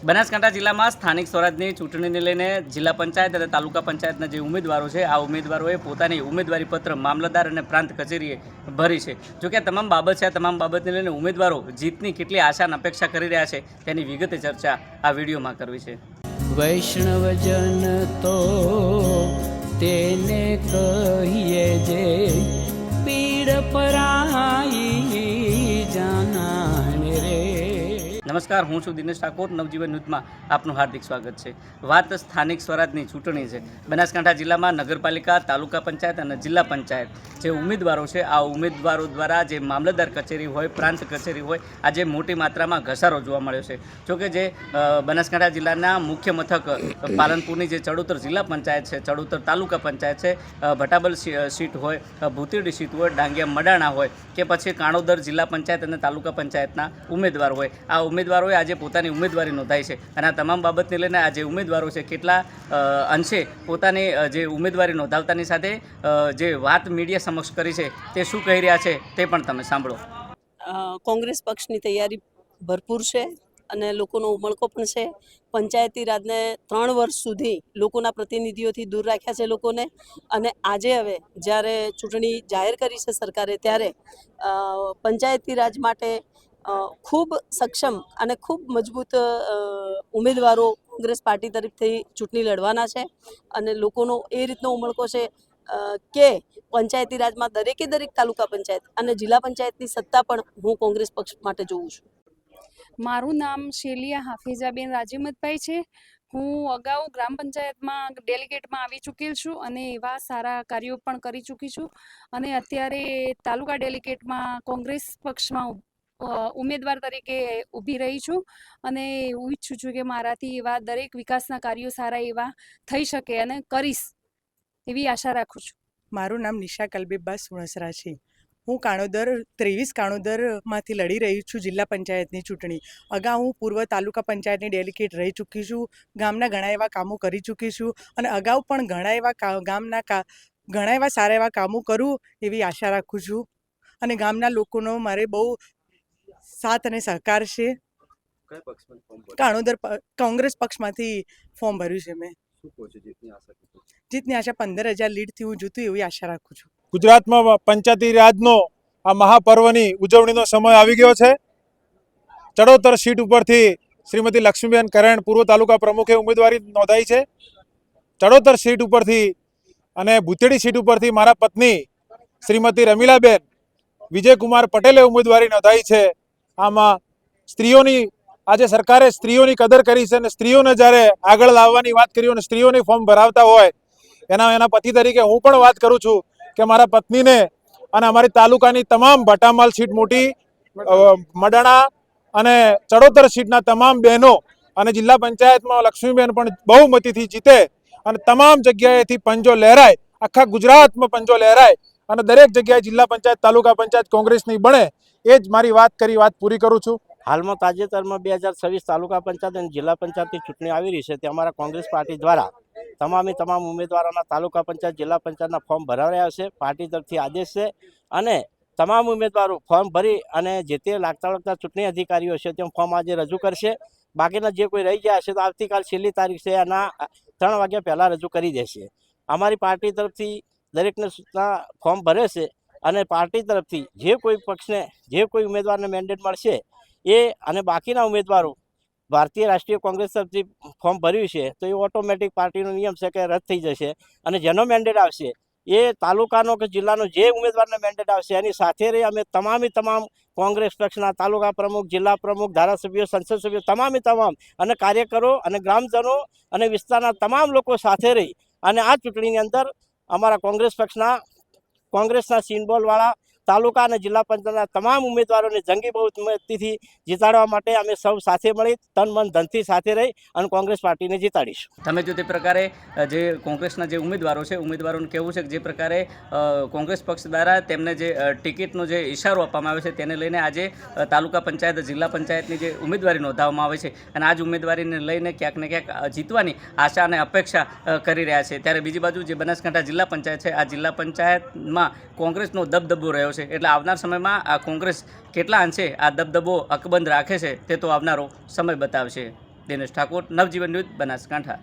બનાસકાંઠા જિલ્લામાં સ્થાનિક સ્વરાજની ચૂંટણીને લઈને જિલ્લા પંચાયત અને તાલુકા પંચાયતના જે ઉમેદવારો છે આ ઉમેદવારોએ પોતાની ઉમેદવારી પત્ર મામલતદાર અને પ્રાંત કચેરીએ ભરી છે. જોકે આ તમામ બાબત છે, આ તમામ બાબતને લઈને ઉમેદવારો જીતની કેટલી આશા અને અપેક્ષા કરી રહ્યા છે તેની વિગતે ચર્ચા આ વિડીયોમાં કરવી છે. વૈષ્ણવજન તો તેને કહીએ જે પીડ પરાઈ જાનાને રે. નમસ્કાર, હું છું દિનેશ ઠાકોર. નવજીવન ન્યૂઝમાં આપનું હાર્દિક સ્વાગત છે. વાત સ્થાનિક સ્વરાજની ચૂંટણી છે. બનાસકાંઠા જિલ્લામાં નગરપાલિકા, તાલુકા પંચાયત અને જિલ્લા પંચાયત જે ઉમેદવારો છે આ ઉમેદવારો દ્વારા જે મામલતદાર કચેરી હોય, પ્રાંત કચેરી હોય, આજે મોટી માત્રામાં ઘસારો જોવા મળ્યો છે. જોકે જે બનાસકાંઠા જિલ્લાના મુખ્ય મથક પાલનપુરની જે ચડોતર જિલ્લા પંચાયત છે, ચડોતર તાલુકા પંચાયત છે, ભટાબલ સીટ હોય, ભૂતેડી સીટ હોય, ડાંગિયા મડાણા હોય કે પછી કાણોદર જિલ્લા પંચાયત અને તાલુકા પંચાયતના ઉમેદવાર હોય, આ ઉમેદવારોએ આજે પોતાની ઉમેદવારી નોંધાઈ છે. અને આ તમામ બાબતને લઈને આ જે ઉમેદવારો છે કેટલા અંશે પોતાની જે ઉમેદવારી નોંધાવતાની સાથે જે વાત મીડિયા સમક્ષ કરી છે તે શું કહી રહ્યા છે તે પણ તમે સાંભળો. કોંગ્રેસ પક્ષની તૈયારી ભરપૂર છે અને લોકોનો ઉમળકો પણ છે. પંચાયતી રાજને 3 વર્ષ સુધી લોકોના પ્રતિનિધિઓથી દૂર રાખ્યા છે લોકોને, અને આજે હવે જ્યારે ચૂંટણી જાહેર કરી છે સરકારે ત્યારે પંચાયતી રાજ માટે ખૂબ સક્ષમ અને ખૂબ મજબૂત ઉમેદવારો કોંગ્રેસ પાર્ટી તરફથી ચૂંટણી લડવાના છે. અને લોકોનો એ રીતનો ઉમળકો છે કે પંચાયતી રાજમાં દરેકે દરેક તાલુકા પંચાયત અને જિલ્લા પંચાયતની સત્તા પણ હું કોંગ્રેસ પક્ષ માટે જોઉં છું. મારું નામ શેલિયા હાફિઝાબેન રાજીમતભાઈ છે. હું અગાઉ ગ્રામ પંચાયતમાં ડેલિગેટમાં આવી ચૂકેલ છું અને એવા સારા કાર્યો પણ કરી ચૂકી છું. અને અત્યારે તાલુકા ડેલિગેટમાં કોંગ્રેસ પક્ષમાં ઉમેદવાર તરીકે ઊભી રહી છું અને એવું ઈચ્છું છું કે મારાથી એવા દરેક વિકાસના કાર્યો સારા એવા થઈ શકે અને કરીશ એવી આશા રાખું છું. મારું નામ નિશા કલબીબા સુણસરા છે. હું કાણોદરમાંથી લડી રહી છું જિલ્લા પંચાયતની ચૂંટણી. અગાઉ હું પૂર્વ તાલુકા પંચાયતની ડેલિગેટ રહી ચૂકી છું. ગામના ઘણા એવા કામો કરી ચૂકી છું અને અગાઉ પણ ઘણા એવા સારા એવા કામો કરું એવી આશા રાખું છું. અને ગામના લોકોનો મારે બહુ સાથ અને સહકાર છે. કાણોદર કોંગ્રેસ પક્ષમાંથી ફોર્મ ભર્યું છે મેં. જીતની આશા 15,000 લીડથી હું જીતું એવી આશા રાખું છું. ગુજરાતમાં પંચાયતી રાજનો આ મહાપર્વની ઉજવણીનો સમય આવી ગયો છે. ચડોતર સીટ ઉપરથી શ્રીમતી લક્ષ્મીબેન કરેણ પૂર્વ તાલુકા પ્રમુખે ઉમેદવારી નોંધાઈ છે. ચડોતર સીટ ઉપરથી અને ભૂતેડી સીટ ઉપરથી મારા પત્ની શ્રીમતી રમીલાબેન વિજયકુમાર પટેલે ઉમેદવારી નોંધાઈ છે. આમાં સ્ત્રીઓની આજે સરકારે સ્ત્રીઓની કદર કરી છે અને સ્ત્રીઓને જ્યારે આગળ લાવવાની વાત કરી અને સ્ત્રીઓની ફોર્મ ભરાવતા હોય એના પતિ તરીકે હું પણ વાત કરું છું કે મારા પત્નીને અને અમારી તાલુકાની તમામ ભટામાલ સીટ, મોટી મડાણા અને ચડોતર સીટના તમામ બહેનો અને જિલ્લા પંચાયતમાં લક્ષ્મીબેન પણ બહુમતીથી જીતે અને તમામ જગ્યાએથી પંજો લહેરાય, આખા ગુજરાતમાં પંજો લહેરાય અને દરેક જગ્યાએ જિલ્લા પંચાયત, તાલુકા પંચાયત કોંગ્રેસની બને એ જ મારી વાત પૂરી કરું છું. હાલમાં તાજેતરમાં 2026 તાલુકા પંચાયત અને જિલ્લા પંચાયતની ચૂંટણી આવી રહી છે તે અમારા કોંગ્રેસ પાર્ટી દ્વારા તમામ ઉમેદવારોના તાલુકા પંચાયત, જિલ્લા પંચાયતના ફોર્મ ભરાવ્યા છે. પાર્ટી તરફથી આદેશ છે અને તમામ ઉમેદવારો ફોર્મ ભરી અને જે તે લાગતા ચૂંટણી અધિકારીઓ છે તે ફોર્મ આજે રજૂ કરશે. બાકીના જે કોઈ રહી ગયા છે તો આવતીકાલ છેલ્લી તારીખ છે એના 3 વાગ્યા પહેલાં રજૂ કરી દેશે. અમારી પાર્ટી તરફથી દરેકને સૂચના ફોર્મ ભરે છે અને પાર્ટી તરફથી જે કોઈ પક્ષને, જે કોઈ ઉમેદવારને મેન્ડેટ મળશે એ અને બાકીના ઉમેદવારો ભારતીય રાષ્ટ્રીય કોંગ્રેસ તરફથી ફોર્મ ભર્યું છે તો એ ઓટોમેટિક પાર્ટીનો નિયમ છે કે રદ થઈ જશે. અને જેનો મેન્ડેટ આવશે એ તાલુકાનો કે જિલ્લાનો જે ઉમેદવારને મેન્ડેટ આવશે એની સાથે રહી અમે તમામ કોંગ્રેસ પક્ષના તાલુકા પ્રમુખ, જિલ્લા પ્રમુખ, ધારાસભ્યો, સંસદ સભ્યો તમામ અને કાર્યકરો અને ગ્રામજનો અને વિસ્તારના તમામ લોકો સાથે રહી અને આ ચૂંટણીની અંદર અમારા કોંગ્રેસ પક્ષના કોંગ્રેસના સિમ્બોલવાળા તાલુકા અને જિલ્લા પંચાયતના તમામ ઉમેદવારોને જંગી બહુમતીથી જીતાડવા માટે અમે સૌ સાથે મળી તન મન ધનથી સાથે રહી અને કોંગ્રેસ પાર્ટીને જીતાડીશું. તમે જો તે પ્રકારે જે કોંગ્રેસના જે ઉમેદવારો છે, ઉમેદવારોનું કહેવું છે કે જે પ્રકારે કોંગ્રેસ પક્ષ દ્વારા તેમને જે ટિકિટનો જે ઇશારો આપવામાં આવ્યો છે તેને લઈને આજે તાલુકા પંચાયત, જિલ્લા પંચાયતની જે ઉમેદવારી નોંધાવવામાં આવે છે અને આ જ ઉમેદવારીને લઈને ક્યાંક ને ક્યાંક જીતવાની આશા અને અપેક્ષા કરી રહ્યા છે. ત્યારે બીજી બાજુ જે બનાસકાંઠા જિલ્લા પંચાયત છે, આ જિલ્લા પંચાયતમાં કોંગ્રેસનો દબદબો રહ્યો છે. એટલે આવનાર સમયમાં આ કોંગ્રેસ કેટલા અંશે આ દબદબો અકબંધ રાખે છે તે તો આવનારો સમય બતાવશે. દિનેશ ઠાકોર, નવજીવન ન્યૂઝ, બનાસકાંઠા.